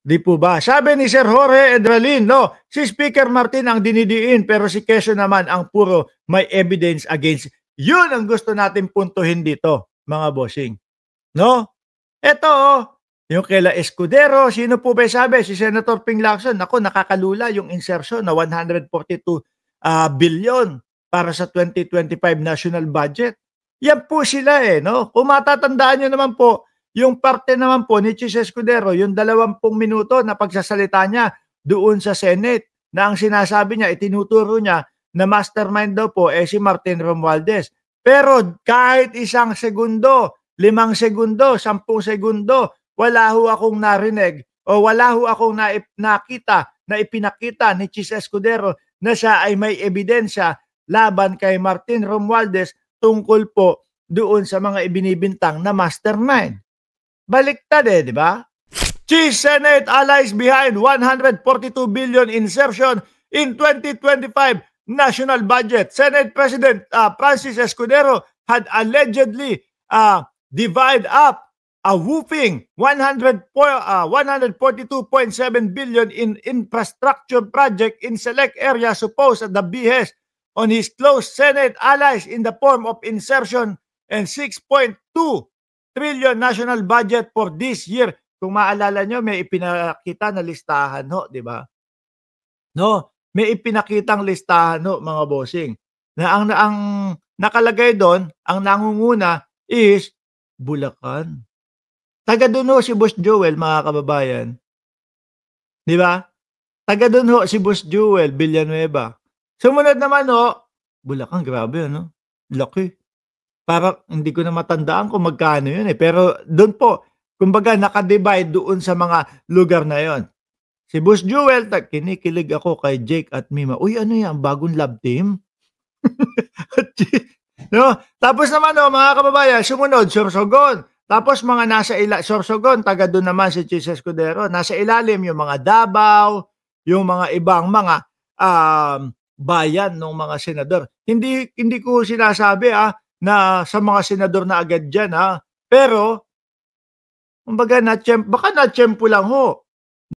Di po ba? Sabi ni Sir Jorge Edralin, no, si Speaker Martin ang dinidiin pero si Quezon naman ang puro may evidence against. Yun ang gusto natin puntuhin dito, mga bossing. No? Ito, yung kaila Escudero, sino po ba sabi? Si Senator Ping Lacson. Ako, nakakalula yung insertion na 142 billion para sa 2025 national budget. Yan po sila no? Kung matatandaan nyo naman po, yung parte naman po ni Chis Escudero, yung 20 minuto na pagsasalita niya doon sa Senate, na ang sinasabi niya, itinuturo niya na mastermind daw po si Martin Romualdez. Pero kahit 1 segundo, 5 segundo, 10 segundo, wala ho akong narinig o wala ho akong nakita na ipinakita ni Chis Escudero na siya ay may ebidensya laban kay Martin Romualdez tungkol po doon sa mga ibinibintang na mastermind. Baliktad di ba? Chis Senate allies behind 142 billion insertion in 2025 national budget. Senate President Francis Escudero had allegedly divide up a whooping 142.7 billion in infrastructure project in select areas supposed at the behest on his close Senate allies in the form of insertion and 6.2 trillion national budget for this year. Kung maalala nyo, may ipinakita na listahan, di ba? No, may ipinakitang listahan, mga bossing. Na ang nakalagay doon, ang nangunguna is Bulacan. Taga doon si Boss Joel, mga kababayan. Di ba? Taga doon si Boss Joel, Villanueva. Sumunod naman, Bulacan, grabe, laki. Para hindi ko na matandaan kung magkano yun Pero doon po, kumbaga nakadivide doon sa mga lugar na yon. Si Boss Joel, kinikilig ako kay Jake at Mima. Uy, ano yan? Bagong love team? No? Tapos naman, mga kababayan, sumunod, Sorsogon. Tapos mga nasa Sorsogon, taga doon naman si Chis Escudero. Nasa ilalim yung mga Davao, yung mga ibang mga bayan ng mga senador. Hindi ko sinasabi na sa mga senador na agad dyan Pero, kumbaga baka na-tsempo lang